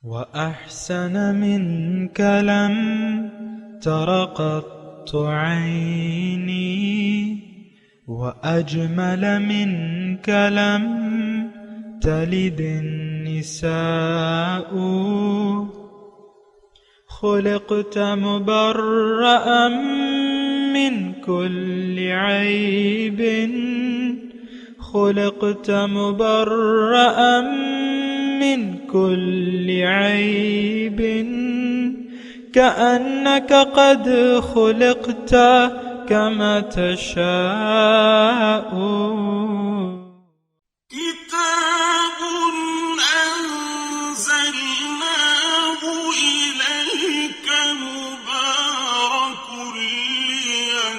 وأحسن منك لم تر قط عيني وأجمل منك لم تلد النساء خلقت مبرأ من كل عيب خلقت مبرأ من كل عيب كأنك قد خلقت كما تشاء كتاب أنزلناه إليك مبارك ليدبروا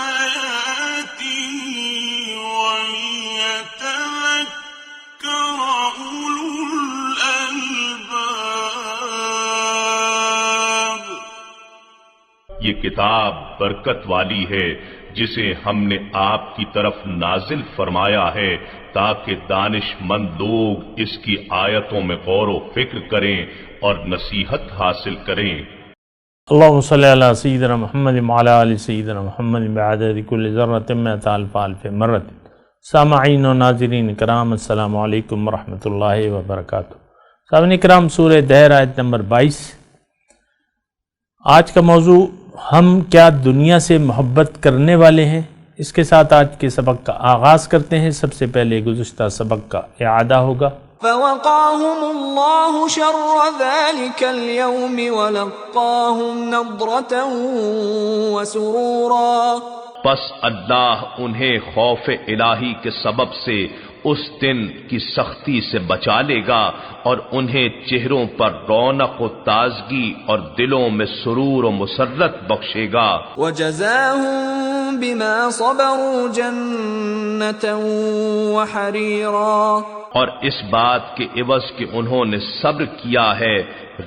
آياته وليتذكر أولو الألباب. یہ کتاب برکت والی ہے جسے ہم نے آپ کی طرف نازل فرمایا ہے تاکہ دانش مند لوگ اس کی آیتوں میں غور و فکر کریں اور نصیحت حاصل کریں. اللہم صلی علی سیدنا محمد وعلی آل سیدنا محمد بعدد کل ذرۃ مئۃ الف الف مرۃ. سامعین و ناظرین کرام السلام علیکم ورحمۃ اللہ وبرکاتہ. سامعین کرام سورہ دہر آیت نمبر 22. آج کا موضوع ہم کیا دنیا سے محبت کرنے والے ہیں. اس کے ساتھ آج کے سبق کا آغاز کرتے ہیں. سب سے پہلے گزشتہ سبق کا اعادہ ہوگا. فوقاهم الله شر ذلك اليوم ولقاهم نضرة وسرورا. پس اللہ انہیں خوف الہی کے سبب سے اس دن کی سختی سے بچا لے گا اور انہیں چہروں پر رونق و تازگی اور دلوں میں سرور و مسرت بخشے گا. وجزاهم بما صبروا جنة وحريرا. اور اس بات کے عوض کہ انہوں نے صبر کیا ہے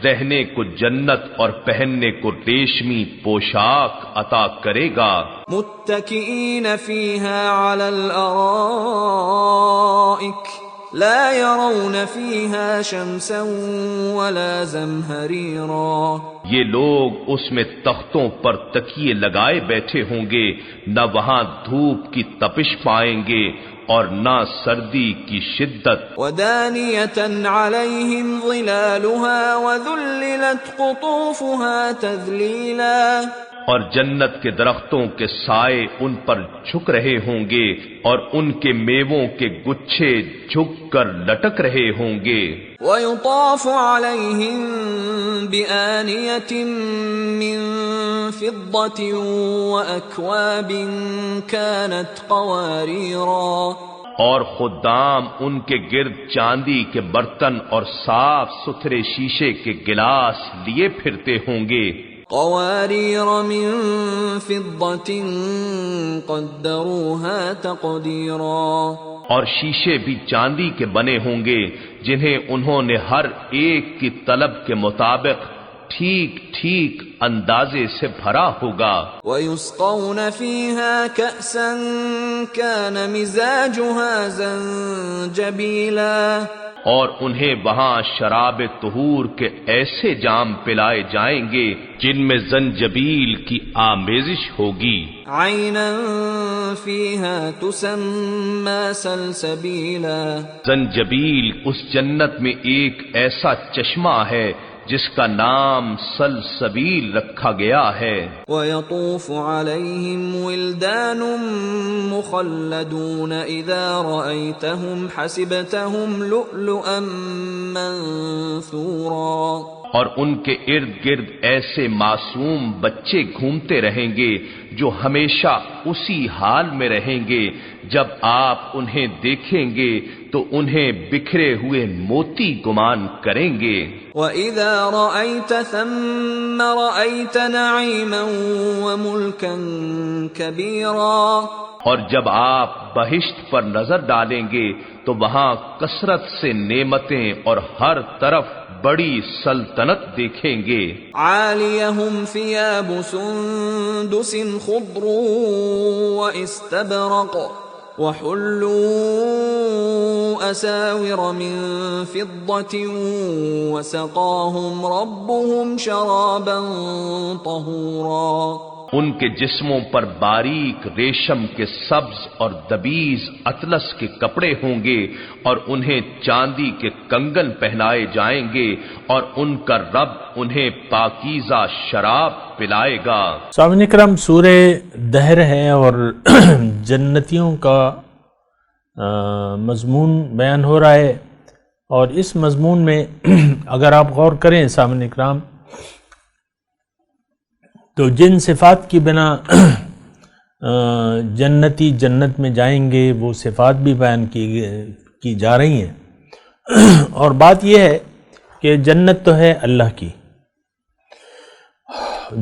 رہنے کو جنت اور پہننے کو ریشمی پوشاک عطا کرے گا. متکئین فیہا علی الارائک لا يرون فیہا شمسا ولا زمہریرا. یہ لوگ اس میں تختوں پر تکیے لگائے بیٹھے ہوں گے نہ وہاں دھوپ کی تپش پائیں گے اور نہ سردی کی شدت. ودانیۃ علیہم ظلالها وذللت قطوفها تذلیلا. اور جنت کے درختوں کے سائے ان پر جھک رہے ہوں گے اور ان کے میووں کے گچھے جھک کر لٹک رہے ہوں گے. وَيُطَافُ عَلَيْهِمْ بِآنِيَةٍ مِّن فِضَّةٍ وَأَكْوَابٍ كَانَتْ قَوَارِيرًا. اور خدام ان کے گرد چاندی کے برتن اور صاف ستھرے شیشے کے گلاس لیے پھرتے ہوں گے. قوارير من فضة قدروها تقديرا. اور شیشے بھی چاندی کے بنے ہوں گے جنہیں انہوں نے ہر ایک کی طلب کے مطابق ٹھیک ٹھیک اندازے سے بھرا ہوگا. وَيُسْقَوْنَ فِيهَا كَأْسًا كَانَ مِزَاجُهَا زَنجَبِيلًا. اور انہیں وہاں شراب طہور کے ایسے جام پلائے جائیں گے جن میں زنجبیل کی آمیزش ہوگی. عَيْنًا فِيهَا تُسَمَّى سَلْسَبِيلًا. زنجبیل اس جنت میں ایک ایسا چشمہ ہے جس کا نام سلسبیل رکھا گیا ہے. وَيَطُوفُ عَلَيْهِمْ وِلْدَانٌ مُخَلَّدُونَ إِذَا رَأَيْتَهُمْ حَسِبْتَهُمْ لُؤْلُؤًا مَّنثُورًا. اور ان کے ارد گرد ایسے معصوم بچے گھومتے رہیں گے جو ہمیشہ اسی حال میں رہیں گے. جب آپ انہیں دیکھیں گے تو انہیں بکھرے ہوئے موتی گمان کریں گے. وَإِذَا رَأَيْتَ ثَمَّ رَأَيْتَ نَعِيمًا وَمُلْكًا كَبِيرًا. اور جب آپ بہشت پر نظر ڈالیں گے تو وہاں کثرت سے نعمتیں اور ہر طرف بڑی سلطنت دیکھیں گے. عَالِيَهُمْ ثِيَابُ سُندُسٍ خُضْرٌ وَإِسْتَبْرَقٌ وحلوا اساور من فضة وسقاهم ربهم شرابا طهورا۔ ان کے جسموں پر باریک ریشم کے سبز اور دبیز اطلس کے کپڑے ہوں گے، اور انہیں چاندی کے کنگن پہنائے جائیں گے، اور ان کا رب انہیں پاکیزہ شراب پلائے گا۔ سامعین اکرام، سورہ دہر ہے اور جنتیوں کا مضمون بیان ہو رہا ہے، اور اس مضمون میں اگر آپ غور کریں سامعین اکرام تو جن صفات کی بنا جنتی جنت میں جائیں گے وہ صفات بھی بیان کی جا رہی ہیں، اور بات یہ ہے کہ جنت تو ہے اللہ کی،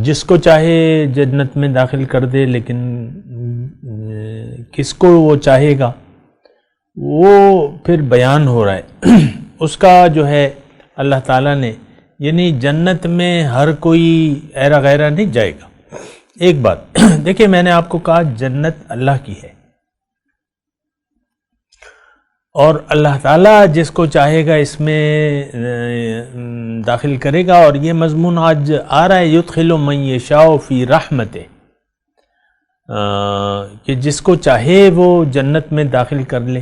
جس کو چاہے جنت میں داخل کر دے، لیکن کس کو وہ چاہے گا وہ پھر بیان ہو رہا ہے اس کا جو ہے اللہ تعالیٰ نے، یعنی جنت میں ہر کوئی ایرا غیرہ نہیں جائے گا۔ ایک بات دیکھیں، میں نے آپ کو کہا جنت اللہ کی ہے، اور اللہ تعالیٰ جس کو چاہے گا اس میں داخل کرے گا، اور یہ مضمون آج آ رہا ہے یدخل من یشاء فی رحمتہ، کہ جس کو چاہے وہ جنت میں داخل کر لے۔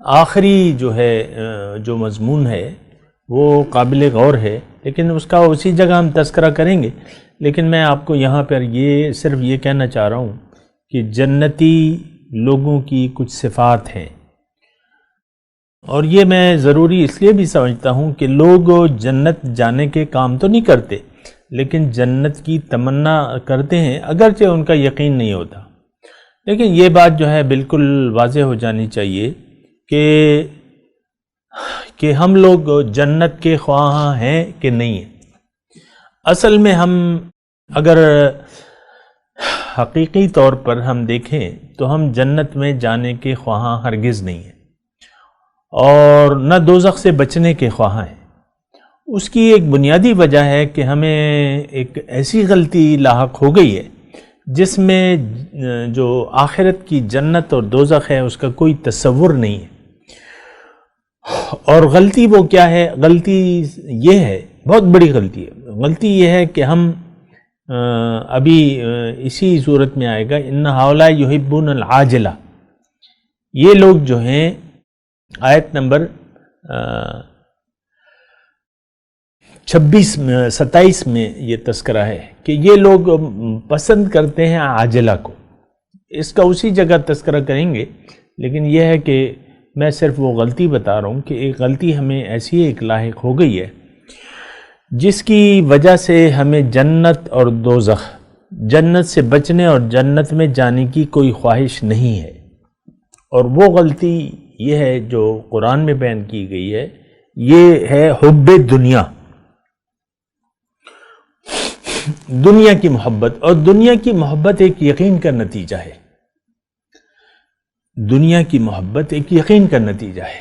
آخری جو ہے جو مضمون ہے وہ قابل غور ہے، لیکن اس کا اسی جگہ ہم تذکرہ کریں گے، لیکن میں آپ کو یہاں پر صرف یہ کہنا چاہ رہا ہوں کہ جنتی لوگوں کی کچھ صفات ہیں، اور یہ میں ضروری اس لیے بھی سمجھتا ہوں کہ لوگ جنت جانے کے کام تو نہیں کرتے، لیکن جنت کی تمنا کرتے ہیں اگرچہ ان کا یقین نہیں ہوتا۔ لیکن یہ بات جو ہے بالکل واضح ہو جانی چاہیے کہ ہم لوگ جنت کے خواہاں ہیں کہ نہیں ہیں۔ اصل میں ہم اگر حقیقی طور پر ہم دیکھیں تو ہم جنت میں جانے کے خواہاں ہرگز نہیں ہیں، اور نہ دوزخ سے بچنے کے خواہاں ہیں۔ اس کی ایک بنیادی وجہ ہے کہ ہمیں ایک ایسی غلطی لاحق ہو گئی ہے جس میں جو آخرت کی جنت اور دوزخ ہے اس کا کوئی تصور نہیں ہے۔ اور غلطی وہ کیا ہے؟ غلطی یہ ہے، بہت بڑی غلطی ہے۔ غلطی یہ ہے کہ ہم ابھی اسی صورت میں آئے گا ان ہؤلاء یحبون العاجلہ، یہ لوگ جو ہیں آیت نمبر 27 میں یہ تذکرہ ہے کہ یہ لوگ پسند کرتے ہیں عاجلہ کو۔ اس کا اسی جگہ تذکرہ کریں گے، لیکن یہ ہے کہ میں صرف وہ غلطی بتا رہا ہوں کہ ایک غلطی ہمیں ایسی ایک لاحق ہو گئی ہے جس کی وجہ سے ہمیں جنت اور دوزخ، جنت سے بچنے اور جنت میں جانے کی کوئی خواہش نہیں ہے، اور وہ غلطی یہ ہے جو قرآن میں بیان کی گئی ہے، یہ ہے حب دنیا، دنیا کی محبت۔ اور دنیا کی محبت ایک یقین کا نتیجہ ہے، دنیا کی محبت ایک یقین کا نتیجہ ہے۔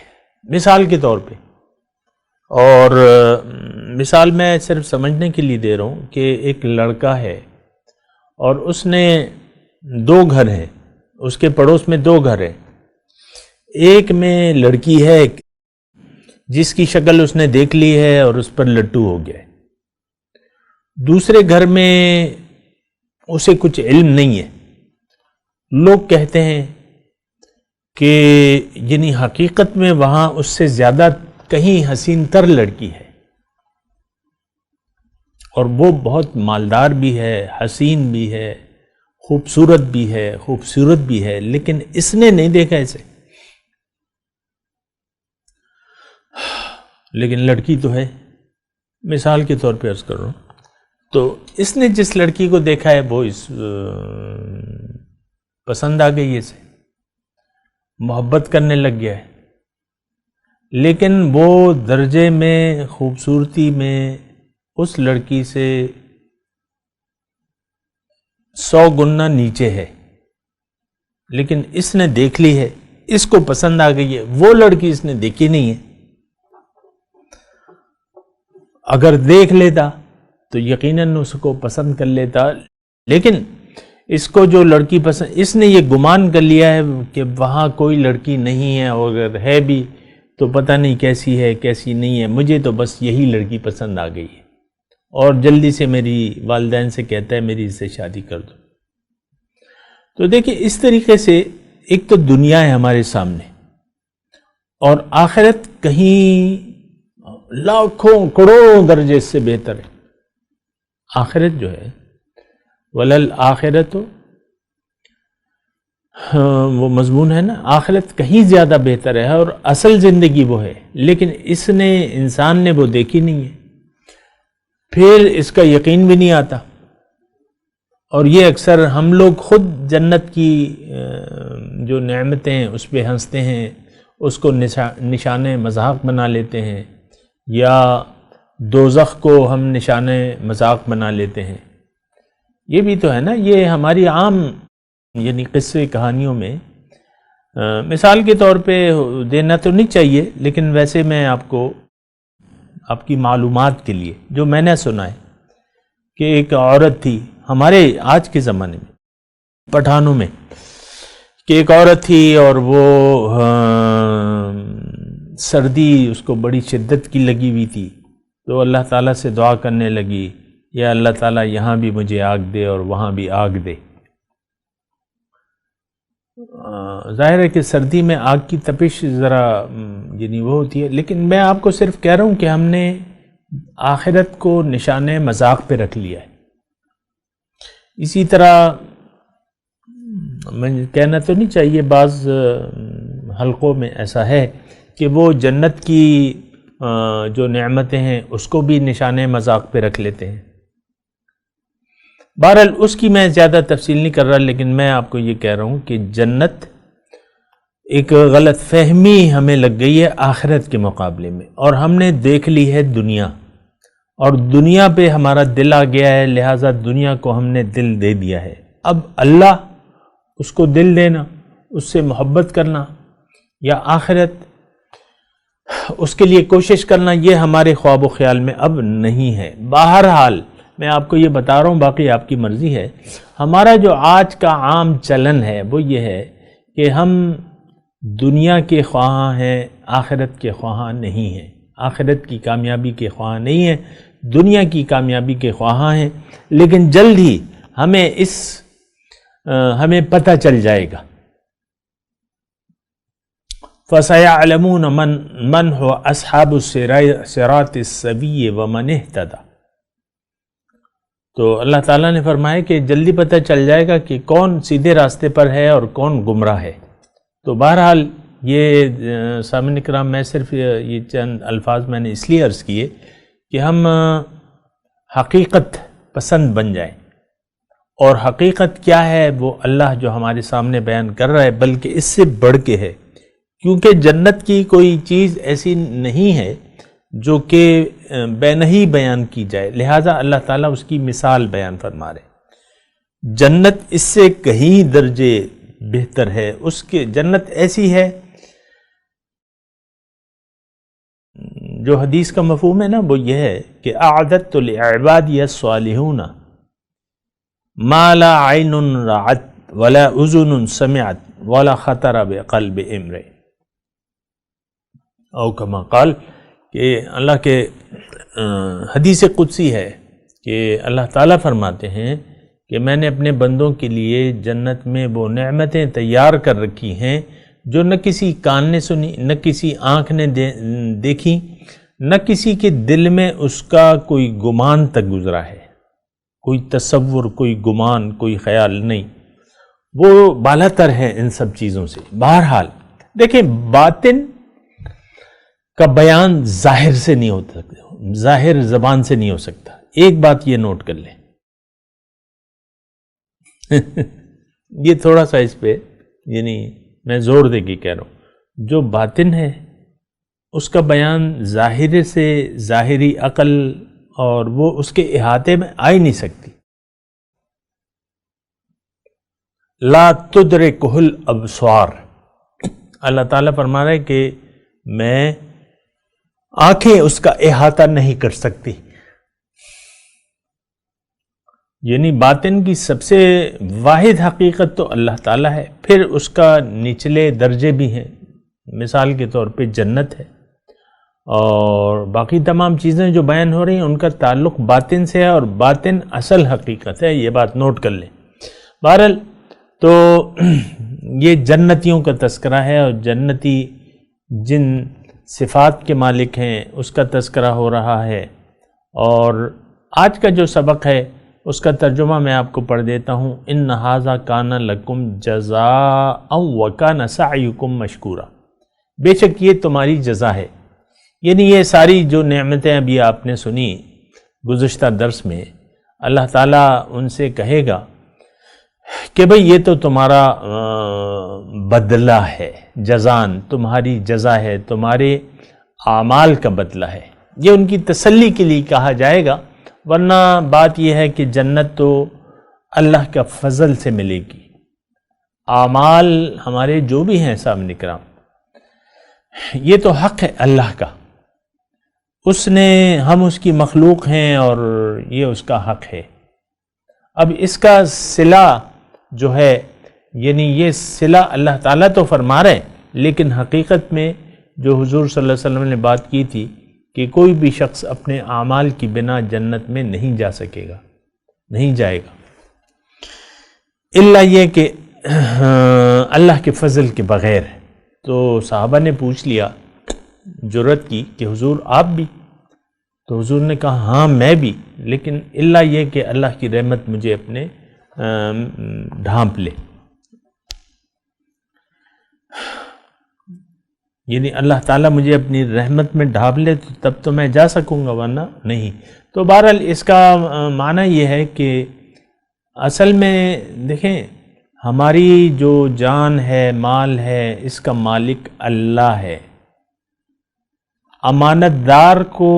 مثال کے طور پہ، اور مثال میں صرف سمجھنے کے لیے دے رہا ہوں کہ ایک لڑکا ہے اور اس نے 2 گھر ہیں، اس کے پڑوس میں 2 گھر ہیں۔ ایک میں لڑکی ہے جس کی شکل اس نے دیکھ لی ہے اور اس پر لٹو ہو گیا ہے۔ دوسرے گھر میں اسے کچھ علم نہیں ہے، لوگ کہتے ہیں کہ یعنی حقیقت میں وہاں اس سے زیادہ کہیں حسین تر لڑکی ہے، اور وہ بہت مالدار بھی ہے، حسین بھی ہے، خوبصورت بھی ہے، لیکن اس نے نہیں دیکھا اسے، لیکن لڑکی تو ہے۔ مثال کے طور پہ عرض کر رہا ہوں، تو اس نے جس لڑکی کو دیکھا ہے وہ پسند آ گئی اسے، محبت کرنے لگ گیا ہے، لیکن وہ درجے میں خوبصورتی میں اس لڑکی سے 100 گنا نیچے ہے، لیکن اس نے دیکھ لی ہے، اس کو پسند آ گئی ہے، وہ لڑکی اس نے دیکھی نہیں ہے۔ اگر دیکھ لیتا تو یقیناً اس کو پسند کر لیتا، لیکن اس کو جو لڑکی پسند، اس نے یہ گمان کر لیا ہے کہ وہاں کوئی لڑکی نہیں ہے، اور اگر ہے بھی تو پتہ نہیں کیسی ہے کیسی نہیں ہے، مجھے تو بس یہی لڑکی پسند آ گئی ہے، اور جلدی سے میری والدین سے کہتا ہے میری اس سے شادی کر دو۔ تو دیکھیں اس طریقے سے ایک تو دنیا ہے ہمارے سامنے، اور آخرت کہیں لاکھوں کروڑوں درجے سے بہتر ہے۔ آخرت جو ہے وَلَلْآخِرَةُ، وہ مضمون ہے نا، آخرت کہیں زیادہ بہتر ہے، اور اصل زندگی وہ ہے، لیکن اس نے انسان نے وہ دیکھی نہیں ہے، پھر اس کا یقین بھی نہیں آتا، اور یہ اکثر ہم لوگ خود جنت کی جو نعمتیں ہیں اس پہ ہنستے ہیں، اس کو نشان مذاق بنا لیتے ہیں، یا دوزخ کو ہم نشان مذاق بنا لیتے ہیں۔ یہ بھی تو ہے نا، یہ ہماری عام یعنی قصے کہانیوں میں مثال کے طور پہ دینا تو نہیں چاہیے، لیکن ویسے میں آپ کو آپ کی معلومات کے لیے جو میں نے سنا ہے کہ ایک عورت تھی ہمارے آج کے زمانے میں پٹھانوں میں، کہ ایک عورت تھی اور وہ سردی اس کو بڑی شدت کی لگی ہوئی تھی، تو اللہ تعالیٰ سے دعا کرنے لگی، یا اللہ تعالیٰ یہاں بھی مجھے آگ دے اور وہاں بھی آگ دے۔ ظاہر ہے کہ سردی میں آگ کی تپش ذرا یعنی وہ ہوتی ہے، لیکن میں آپ کو صرف کہہ رہا ہوں کہ ہم نے آخرت کو نشان مذاق پہ رکھ لیا ہے۔ اسی طرح میں کہنا تو نہیں چاہیے، بعض حلقوں میں ایسا ہے کہ وہ جنت کی جو نعمتیں ہیں اس کو بھی نشان مذاق پہ رکھ لیتے ہیں۔ بہرحال اس کی میں زیادہ تفصیل نہیں کر رہا، لیکن میں آپ کو یہ کہہ رہا ہوں کہ جنت ایک غلط فہمی ہمیں لگ گئی ہے آخرت کے مقابلے میں، اور ہم نے دیکھ لی ہے دنیا، اور دنیا پہ ہمارا دل آ گیا ہے، لہٰذا دنیا کو ہم نے دل دے دیا ہے۔ اب اللہ اس کو دل دینا، اس سے محبت کرنا، یا آخرت اس کے لیے کوشش کرنا، یہ ہمارے خواب و خیال میں اب نہیں ہے۔ بہرحال میں آپ کو یہ بتا رہا ہوں، باقی آپ کی مرضی ہے۔ ہمارا جو آج کا عام چلن ہے وہ یہ ہے کہ ہم دنیا کے خواہاں ہیں، آخرت کے خواہاں نہیں ہیں، آخرت کی کامیابی کے خواہاں نہیں ہیں، دنیا کی کامیابی کے خواہاں ہیں، لیکن جلد ہی ہمیں پتہ چل جائے گا۔ فَسَيَعْلَمُونَ مَنْ هُوَ أَصْحَابُ الصِّرَاطِ السَّوِيِّ وَمَنِ اهْتَدَىٰ۔ تو اللہ تعالیٰ نے فرمایا کہ جلدی پتہ چل جائے گا کہ کون سیدھے راستے پر ہے اور کون گمراہ ہے۔ تو بہرحال یہ سامعین کرام، میں صرف یہ چند الفاظ میں نے اس لیے عرض کیے کہ ہم حقیقت پسند بن جائیں، اور حقیقت کیا ہے وہ اللہ جو ہمارے سامنے بیان کر رہا ہے، بلکہ اس سے بڑھ کے ہے، کیونکہ جنت کی کوئی چیز ایسی نہیں ہے جو کہ بے نہیں بیان کی جائے، لہٰذا اللہ تعالیٰ اس کی مثال بیان فرما رہے۔ جنت اس سے کہیں درجے بہتر ہے، اس کے جنت ایسی ہے، جو حدیث کا مفہوم ہے نا وہ یہ ہے کہ اعددت لعبادی الصالحون ما لا عین رأت ولا اذن سمعت ولا خطر بقلب امرئ، او کما قال، کہ اللہ کے حدیث قدسی ہے کہ اللہ تعالیٰ فرماتے ہیں کہ میں نے اپنے بندوں کے لیے جنت میں وہ نعمتیں تیار کر رکھی ہیں جو نہ کسی کان نے سنی، نہ کسی آنکھ نے دیکھی، نہ کسی کے دل میں اس کا کوئی گمان تک گزرا ہے، کوئی تصور، کوئی گمان، کوئی خیال نہیں، وہ بالا تر ہے ان سب چیزوں سے۔ بہرحال دیکھیں، باطن کا بیان ظاہر سے نہیں ہوتا، ظاہر زبان سے نہیں ہو سکتا۔ ایک بات یہ نوٹ کر لیں، یہ تھوڑا سا اس پہ یعنی میں زور دے کے کہہ رہا ہوں، جو باطن ہے اس کا بیان ظاہر سے، ظاہری عقل اور وہ اس کے احاطے میں آ ہی نہیں سکتی۔ لا تدرکہ الابصار، اللہ تعالیٰ فرما رہا ہے کہ میں آنکھیں اس کا احاطہ نہیں کر سکتی۔ یعنی باطن کی سب سے واحد حقیقت تو اللہ تعالیٰ ہے، پھر اس کا نچلے درجے بھی ہیں، مثال کے طور پہ جنت ہے، اور باقی تمام چیزیں جو بیان ہو رہی ہیں ان کا تعلق باطن سے ہے، اور باطن اصل حقیقت ہے، یہ بات نوٹ کر لیں۔ بہرحال تو یہ جنتیوں کا تذکرہ ہے، اور جنتی جن صفات کے مالک ہیں اس کا تذکرہ ہو رہا ہے۔ اور آج کا جو سبق ہے اس کا ترجمہ میں آپ کو پڑھ دیتا ہوں۔ ان ھذا کان لکم جزاء وکان سعیکم مشکورا، بے شک یہ تمہاری جزا ہے، یعنی یہ ساری جو نعمتیں ابھی آپ نے سنی گزشتہ درس میں، اللہ تعالیٰ ان سے کہے گا کہ بھئی یہ تو تمہارا بدلہ ہے، جزان تمہاری جزا ہے، تمہارے اعمال کا بدلہ ہے۔ یہ ان کی تسلی کے لیے کہا جائے گا، ورنہ بات یہ ہے کہ جنت تو اللہ کا فضل سے ملے گی۔ اعمال ہمارے جو بھی ہیں سامنے کرام، یہ تو حق ہے اللہ کا، اس نے، ہم اس کی مخلوق ہیں اور یہ اس کا حق ہے۔ اب اس کا صلہ جو ہے، یعنی یہ صلہ اللہ تعالیٰ تو فرما رہے ہیں، لیکن حقیقت میں جو حضور صلی اللہ علیہ وسلم نے بات کی تھی کہ کوئی بھی شخص اپنے اعمال کی بنا جنت میں نہیں جا سکے گا، نہیں جائے گا، الا یہ کہ اللہ کے فضل کے بغیر۔ تو صحابہ نے پوچھ لیا، جرأت کی کہ حضور آپ بھی؟ تو حضور نے کہا ہاں میں بھی، لیکن الا یہ کہ اللہ کی رحمت مجھے اپنے ڈھانپ لے، یعنی اللہ تعالیٰ مجھے اپنی رحمت میں ڈھانپ لے تو تب تو میں جا سکوں گا، ورنہ نہیں۔ تو بہرحال اس کا معنی یہ ہے کہ اصل میں دیکھیں، ہماری جو جان ہے، مال ہے، اس کا مالک اللہ ہے۔ امانت دار کو،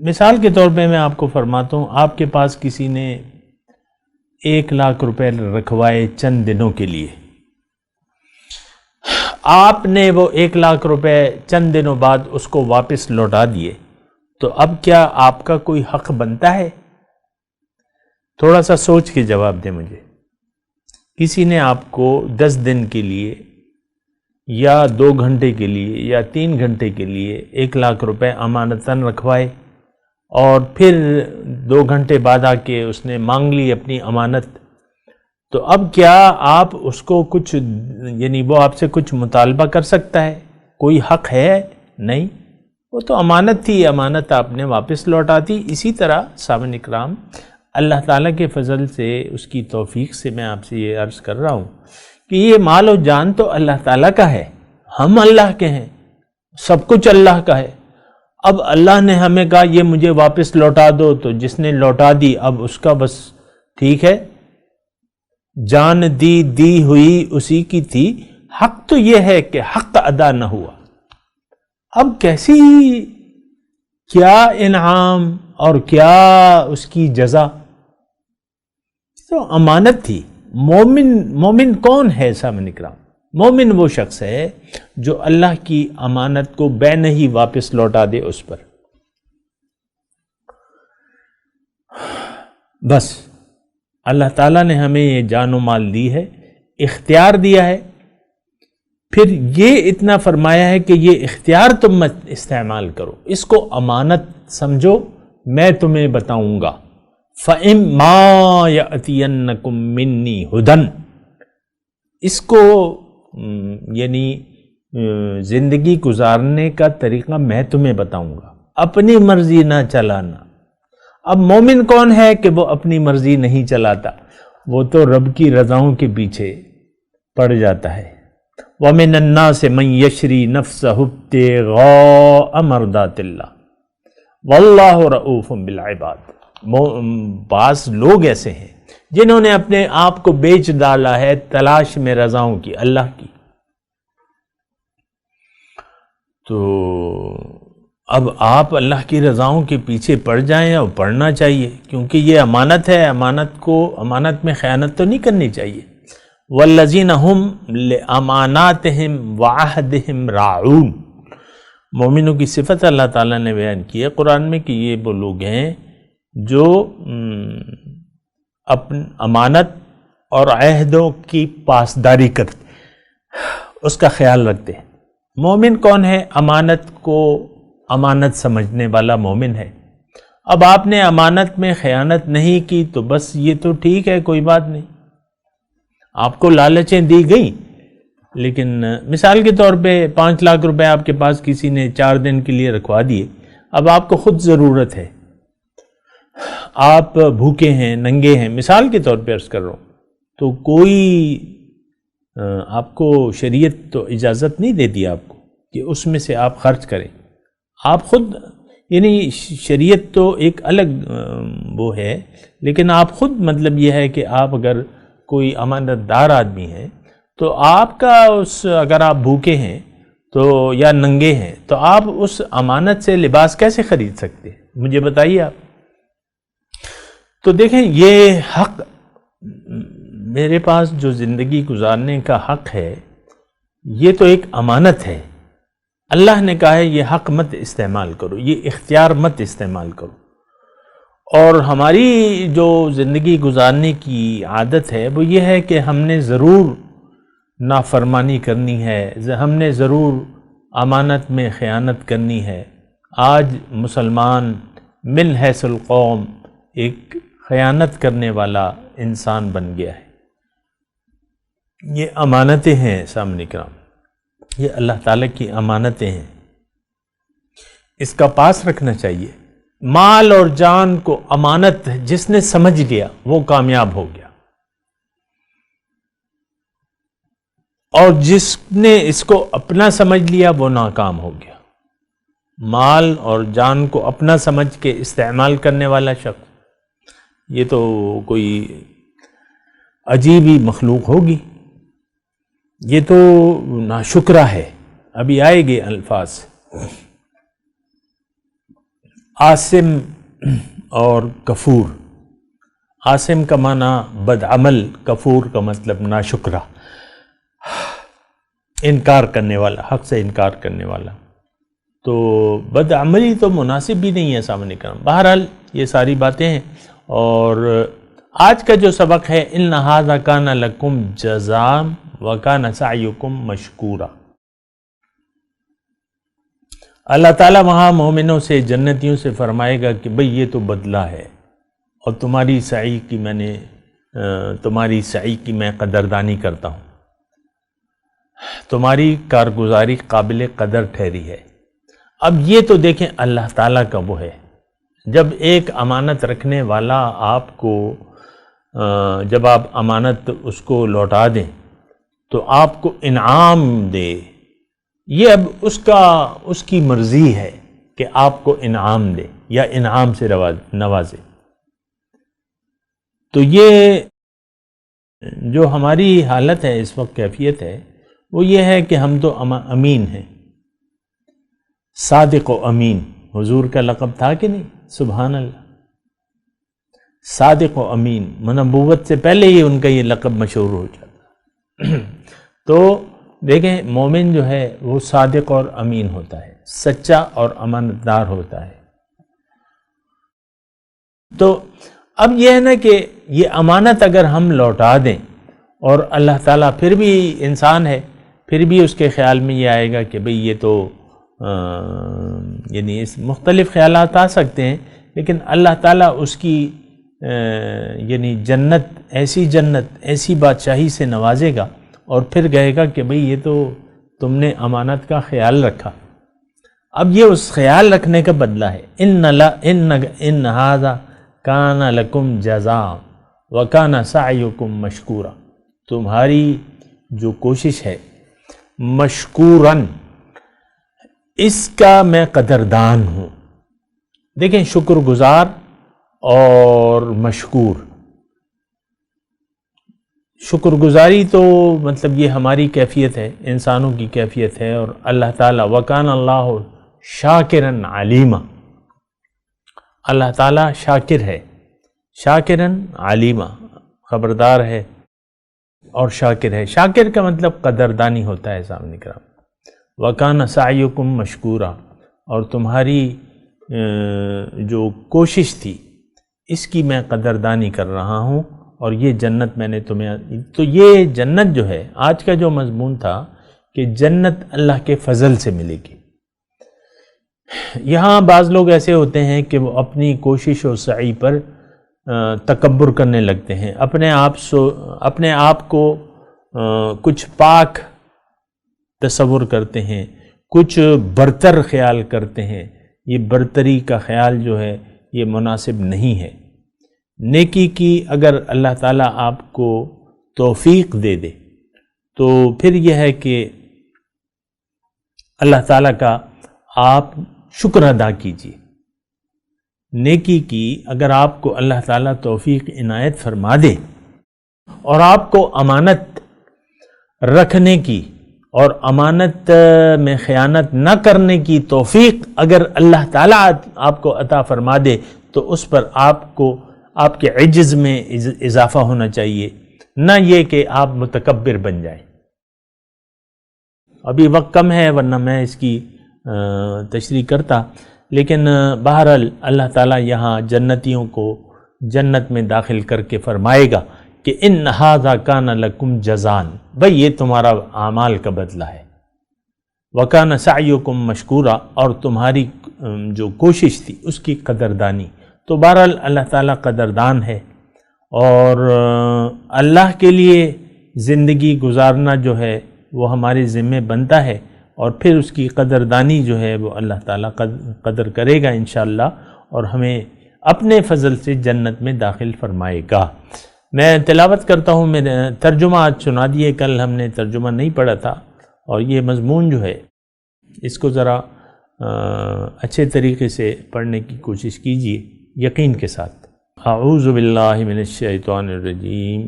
مثال کے طور پہ میں آپ کو فرماتا ہوں، آپ کے پاس کسی نے 1,00,000 روپے رکھوائے چند دنوں کے لیے، آپ نے وہ 1,00,000 روپے چند دنوں بعد اس کو واپس لوٹا دیے، تو اب کیا آپ کا کوئی حق بنتا ہے؟ تھوڑا سا سوچ کے جواب دیں مجھے۔ کسی نے آپ کو 10 دن کے لیے یا 2 گھنٹے کے لیے یا 3 گھنٹے کے لیے 1,00,000 روپے امانتاً رکھوائے، اور پھر 2 گھنٹے بعد آ کے اس نے مانگ لی اپنی امانت، تو اب کیا آپ اس کو کچھ، یعنی وہ آپ سے کچھ مطالبہ کر سکتا ہے؟ کوئی حق ہے؟ نہیں، وہ تو امانت تھی، امانت آپ نے واپس لوٹا دی۔ اسی طرح سامعین اکرام، اللہ تعالیٰ کے فضل سے، اس کی توفیق سے میں آپ سے یہ عرض کر رہا ہوں کہ یہ مال و جان تو اللہ تعالیٰ کا ہے، ہم اللہ کے ہیں، سب کچھ اللہ کا ہے۔ اب اللہ نے ہمیں کہا یہ مجھے واپس لوٹا دو، تو جس نے لوٹا دی اب اس کا بس ٹھیک ہے، جان دی ہوئی اسی کی تھی، حق تو یہ ہے کہ حق ادا نہ ہوا۔ اب کیسی، کیا انعام اور کیا اس کی جزا؟ تو امانت تھی۔ مومن کون ہے سامعین اکرام؟ مومن وہ شخص ہے جو اللہ کی امانت کو بے نہیں واپس لوٹا دے اس پر، بس۔ اللہ تعالیٰ نے ہمیں یہ جان و مال دی ہے، اختیار دیا ہے، پھر یہ اتنا فرمایا ہے کہ یہ اختیار تم مت استعمال کرو، اس کو امانت سمجھو، میں تمہیں بتاؤں گا۔ فَإِمَّا يَأْتِيَنَّكُم مِّنِّي هُدًى، اس کو یعنی زندگی گزارنے کا طریقہ میں تمہیں بتاؤں گا، اپنی مرضی نہ چلانا۔ اب مومن کون ہے کہ وہ اپنی مرضی نہیں چلاتا؟ وہ تو رب کی رضاؤں کے پیچھے پڑ جاتا ہے۔ وَمِنَ النَّاسِ مَن يَشْرِي نَفْسَهُ ابْتِغَاءَ مَرْضَاتِ اللَّهِ وَاللَّهُ رَءُوفٌ بِالْعِبَادِ، بعض لوگ ایسے ہیں جنہوں نے اپنے آپ کو بیچ ڈالا ہے تلاش میں رضاؤں کی، اللہ کی۔ تو اب آپ اللہ کی رضاؤں کے پیچھے پڑ جائیں، اور پڑھنا چاہیے، کیونکہ یہ امانت ہے، امانت میں خیانت تو نہیں کرنی چاہیے۔ والذین ہم لاماناتہم وعہدہم راعون، مومنوں کی صفت اللہ تعالیٰ نے بیان کی ہے قرآن میں کہ یہ وہ لوگ ہیں جو امانت اور عہدوں کی پاسداری کرتے، اس کا خیال رکھتے ہیں۔ مومن کون ہے؟ امانت کو امانت سمجھنے والا مومن ہے۔ اب آپ نے امانت میں خیانت نہیں کی تو بس یہ تو ٹھیک ہے، کوئی بات نہیں، آپ کو لالچیں دی گئیں، لیکن مثال کے طور پہ 5 لاکھ روپے آپ کے پاس کسی نے 4 دن کے لیے رکھوا دیے، اب آپ کو خود ضرورت ہے، آپ بھوکے ہیں، ننگے ہیں، مثال کے طور پہ عرض کر رہا ہوں، تو کوئی آپ کو شریعت تو اجازت نہیں دیتی آپ کو کہ اس میں سے آپ خرچ کریں، آپ خود، یعنی شریعت تو ایک الگ وہ ہے، لیکن آپ خود مطلب یہ ہے کہ آپ اگر کوئی امانت دار آدمی ہے تو آپ کا اگر آپ بھوکے ہیں تو یا ننگے ہیں تو آپ اس امانت سے لباس کیسے خرید سکتے ہیں؟ مجھے بتائیے آپ۔ تو دیکھیں، یہ حق، میرے پاس جو زندگی گزارنے کا حق ہے، یہ تو ایک امانت ہے۔ اللہ نے کہا ہے یہ حق مت استعمال کرو، یہ اختیار مت استعمال کرو، اور ہماری جو زندگی گزارنے کی عادت ہے وہ یہ ہے کہ ہم نے ضرور نافرمانی کرنی ہے، ہم نے ضرور امانت میں خیانت کرنی ہے۔ آج مسلمان من حیث القوم ایک خیانت کرنے والا انسان بن گیا ہے۔ یہ امانتیں ہیں سامنے کرام، یہ اللہ تعالیٰ کی امانتیں ہیں، اس کا پاس رکھنا چاہیے۔ مال اور جان کو امانت جس نے سمجھ لیا وہ کامیاب ہو گیا، اور جس نے اس کو اپنا سمجھ لیا وہ ناکام ہو گیا۔ مال اور جان کو اپنا سمجھ کے استعمال کرنے والا شخص، یہ تو کوئی عجیب ہی مخلوق ہوگی، یہ تو ناشکرہ ہے۔ ابھی آئے گے الفاظ، عاصم اور کفور۔ عاصم کا معنی بدعمل، کفور کا مطلب ناشکرہ، انکار کرنے والا، حق سے انکار کرنے والا۔ تو بدعملی تو مناسب بھی نہیں ہے سامنے کرم۔ بہرحال یہ ساری باتیں ہیں، اور آج کا جو سبق ہے، ان ھذا کان لکم جزاء وکان سعیکم مشکورا۔ اللہ تعالیٰ وہاں مومنوں سے، جنتیوں سے فرمائے گا کہ بھئی یہ تو بدلہ ہے، اور تمہاری سعی کی میں قدردانی کرتا ہوں، تمہاری کارگزاری قابل قدر ٹھہری ہے۔ اب یہ تو دیکھیں اللہ تعالیٰ کا وہ ہے، جب ایک امانت رکھنے والا آپ کو، جب آپ امانت اس کو لوٹا دیں تو آپ کو انعام دے، یہ اب اس کی مرضی ہے کہ آپ کو انعام دے یا انعام سے نوازے۔ تو یہ جو ہماری حالت ہے اس وقت، کیفیت ہے، وہ یہ ہے کہ ہم تو امین ہیں، صادق و امین۔ حضور کا لقب تھا کہ نہیں؟ سبحان اللہ، صادق و امین، نبوت سے پہلے ہی ان کا یہ لقب مشہور ہو جاتا۔ تو دیکھیں، مومن جو ہے وہ صادق اور امین ہوتا ہے، سچا اور امانت دار ہوتا ہے۔ تو اب یہ ہے نا کہ یہ امانت اگر ہم لوٹا دیں، اور اللہ تعالیٰ پھر بھی انسان ہے، پھر بھی اس کے خیال میں یہ آئے گا کہ بھئی یہ تو یعنی اس مختلف خیالات آ سکتے ہیں، لیکن اللہ تعالیٰ اس کی یعنی جنت ایسی بادشاہی سے نوازے گا، اور پھر کہے گا کہ بھئی یہ تو تم نے امانت کا خیال رکھا۔ اب یہ اس خیال رکھنے کا بدلہ ہے۔ ان ھذا کان لکم جزاء وکان سعیکم مشکورا، تمہاری جو کوشش ہے مشکورن، اس کا میں قدردان ہوں۔ دیکھیں، شکر گزار اور مشکور، شکر گزاری تو مطلب یہ ہماری کیفیت ہے، انسانوں کی کیفیت ہے، اور اللہ تعالیٰ وکان اللہ شاکرن علیما، اللہ تعالیٰ شاکر ہے، شاکرن علیما، خبردار ہے اور شاکر ہے۔ شاکر کا مطلب قدردانی ہوتا ہے سامنے کرام۔ وَكَانَ سَعْيُكُمْ مَشْكُورًا، اور تمہاری جو کوشش تھی اس کی میں قدردانی کر رہا ہوں، اور یہ جنت میں نے تمہیں. تو یہ جنت جو ہے، آج کا جو مضمون تھا کہ جنت اللہ کے فضل سے ملے گی. یہاں بعض لوگ ایسے ہوتے ہیں کہ وہ اپنی کوشش و سعی پر تکبر کرنے لگتے ہیں، اپنے آپ کو کچھ پاک تصور کرتے ہیں، کچھ برتر خیال کرتے ہیں. یہ برتری کا خیال جو ہے یہ مناسب نہیں ہے. نیکی کی اگر اللہ تعالیٰ آپ کو توفیق دے دے تو پھر یہ ہے کہ اللہ تعالیٰ کا آپ شکر ادا کیجیے. نیکی کی اگر آپ کو اللہ تعالیٰ توفیق عنایت فرما دے اور آپ کو امانت رکھنے کی اور امانت میں خیانت نہ کرنے کی توفیق اگر اللہ تعالیٰ آپ کو عطا فرما دے تو اس پر آپ کو آپ کے عجز میں اضافہ ہونا چاہیے، نہ یہ کہ آپ متکبر بن جائیں. ابھی وقت کم ہے ورنہ میں اس کی تشریح کرتا، لیکن بہرحال اللہ تعالیٰ یہاں جنتیوں کو جنت میں داخل کر کے فرمائے گا کہ ان ھذا کان لکم جزان، بھئی یہ تمہارا اعمال کا بدلہ ہے. وکان سعیکم مشکورا، اور تمہاری جو کوشش تھی اس کی قدردانی. تو بہرحال اللہ تعالیٰ قدردان ہے، اور اللہ کے لیے زندگی گزارنا جو ہے وہ ہمارے ذمہ بنتا ہے، اور پھر اس کی قدردانی جو ہے وہ اللہ تعالیٰ قدر کرے گا انشاءاللہ، اور ہمیں اپنے فضل سے جنت میں داخل فرمائے گا. میں تلاوت کرتا ہوں، میں ترجمہ آج سنا دیے، کل ہم نے ترجمہ نہیں پڑھا تھا، اور یہ مضمون جو ہے اس کو ذرا اچھے طریقے سے پڑھنے کی کوشش کیجیے یقین کے ساتھ. اعوذ باللہ من الشیطان الرجیم،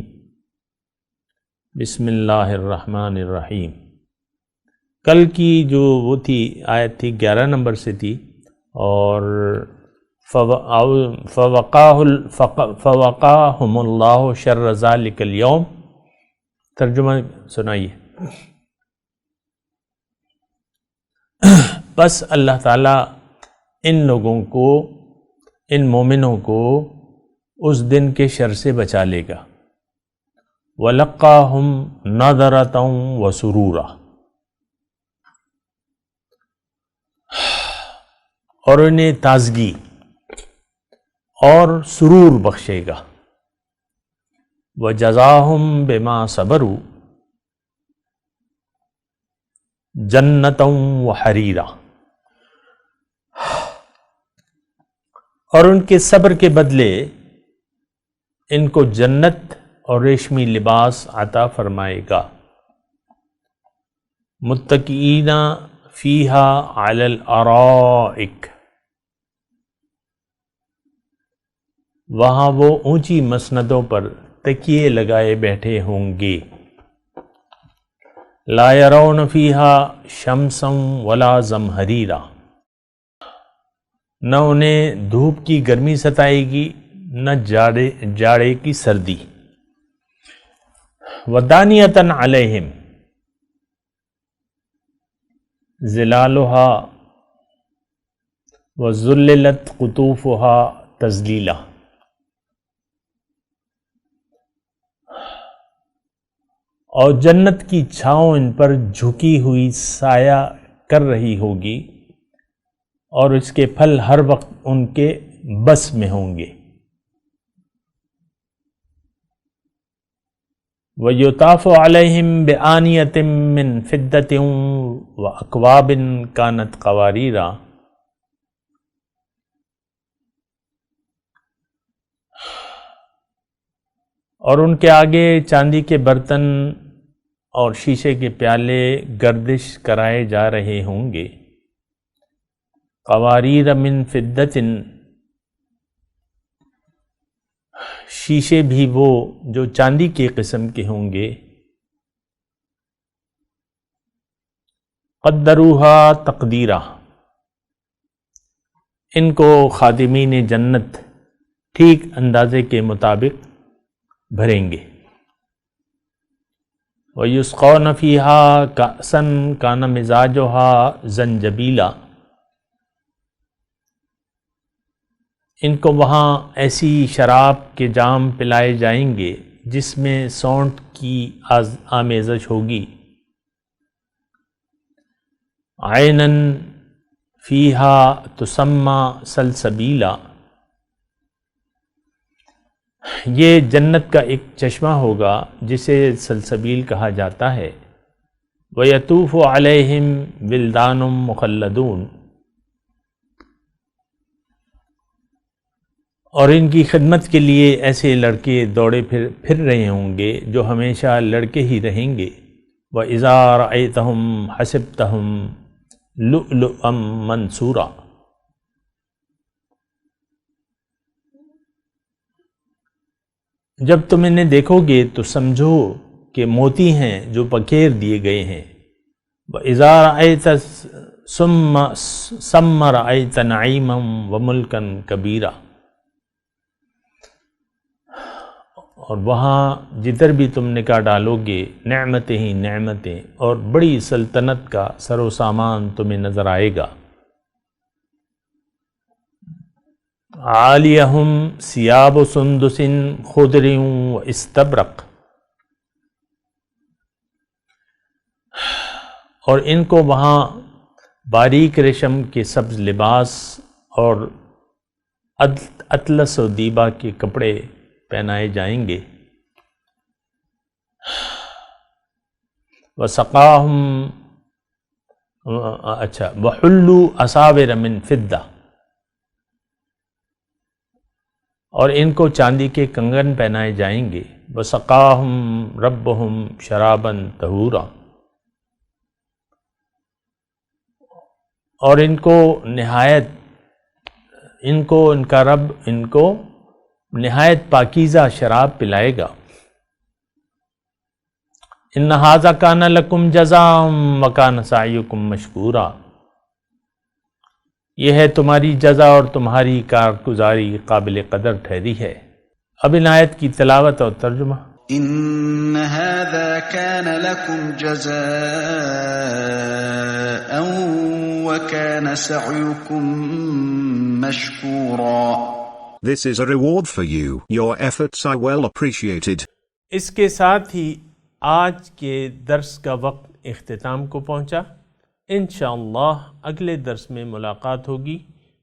بسم اللہ الرحمن الرحیم. کل کی جو وہ تھی آیت تھی 11 نمبر سے تھی، اور فوقاہم اللہ شر ذالک اليوم. ترجمہ سنائیے. بس اللہ تعالیٰ ان لوگوں کو، ان مومنوں کو اس دن کے شر سے بچا لے گا. وَلَقَّاهُمْ نَضْرَةً وَسُرُورًا، اور انہیں تازگی اور سرور بخشے گا. وَجَزَاهُمْ بِمَا صَبَرُوا جَنَّةً وَحَرِيرًا، اور ان کے صبر کے بدلے ان کو جنت اور ریشمی لباس عطا فرمائے گا. متکئین فیہا علی الارائک، وہاں وہ اونچی مسندوں پر تکیے لگائے بیٹھے ہوں گے. لا یرون فیہا شمسا ولا زمہریرا، نہ انہیں دھوپ کی گرمی ستائے گی نہ جاڑے کی سردی. ودانیۃ علیہم ظلالھا وذللت قطوفھا تذلیلا، اور جنت کی چھاؤں ان پر جھکی ہوئی سایہ کر رہی ہوگی، اور اس کے پھل ہر وقت ان کے بس میں ہوں گے. وَيُطَافُ عَلَيْهِمْ بِآنِيَةٍ مِّن فِضَّةٍ وَأَكْوَابٍ كَانَتْ قَوَارِيرَا، اور ان کے آگے چاندی کے برتن اور شیشے کے پیالے گردش کرائے جا رہے ہوں گے. قواریر من فضة، شیشے بھی وہ جو چاندی کے قسم کے ہوں گے. قدروہا تقدیرا، ان کو خادمین جنت ٹھیک اندازے کے مطابق بھریں گے. وَيُسْقَوْنَ فِيهَا كَأْسًا كَانَ مِزَاجُهَا زَنْجَبِيلًا، ان کو وہاں ایسی شراب کے جام پلائے جائیں گے جس میں سونٹ کی آمیزش ہوگی، عینن فیہا تسمی سلسبیلا، یہ جنت کا ایک چشمہ ہوگا جسے سلسبیل کہا جاتا ہے، وَيَطُوفُ عَلَيْهِمْ وِلْدَانٌ مُخَلَّدُونَ، اور ان کی خدمت کے لیے ایسے لڑکے دوڑے پھر رہے ہوں گے جو ہمیشہ لڑکے ہی رہیں گے، وَإِذَا رَأَيْتَهُمْ حَسِبْتَهُمْ لُؤْلُؤًا مَنْثُورًا، جب تم انہیں دیکھو گے تو سمجھو کہ موتی ہیں جو پکیر دیے گئے ہیں، وَإِذَا رَأَيْتَ ثَمَّ رَأَيْتَ نَعِيمًا وَمُلْكًا كَبِيرًا، اور وہاں جدھر بھی تم نگاہ ڈالو گے نعمتیں ہی نعمتیں اور بڑی سلطنت کا سر و سامان تمہیں نظر آئے گا، عالیہم ثیاب سندس خضر واستبرق، اور ان کو وہاں باریک ریشم کے سبز لباس اور اطلس و دیبا کے کپڑے پہنائے جائیں گے، وسقاہم وحلوا اساور من فضہ، اور ان کو چاندی کے کنگن پہنائے جائیں گے، وسقاہم ربہم شرابا طہورا، اور ان کا رب ان کو نہایت پاکیزہ شراب پلائے گا، ان ھذا کان لکم جزاء وکان سعیکم مشکورا، یہ ہے تمہاری جزا اور تمہاری کارگزاری قابل قدر ٹھہری ہے۔ اب ان آیت کی تلاوت اور ترجمہ۔ ان هذا كان لكم جزاء وكان سعيكم مشكورا، This is a reward for you. Your efforts are well appreciated. اس کے ساتھ ہی آج کے درس کا وقت اختتام کو پہنچا، انشاءاللہ اگلے درس میں ملاقات ہوگی،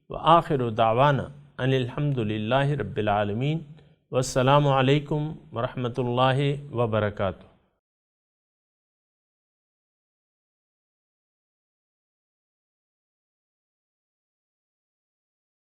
وآخر دعوانا ان الحمدللہ رب العالمین، والسلام علیکم ورحمۃ اللہ وبرکاتہ۔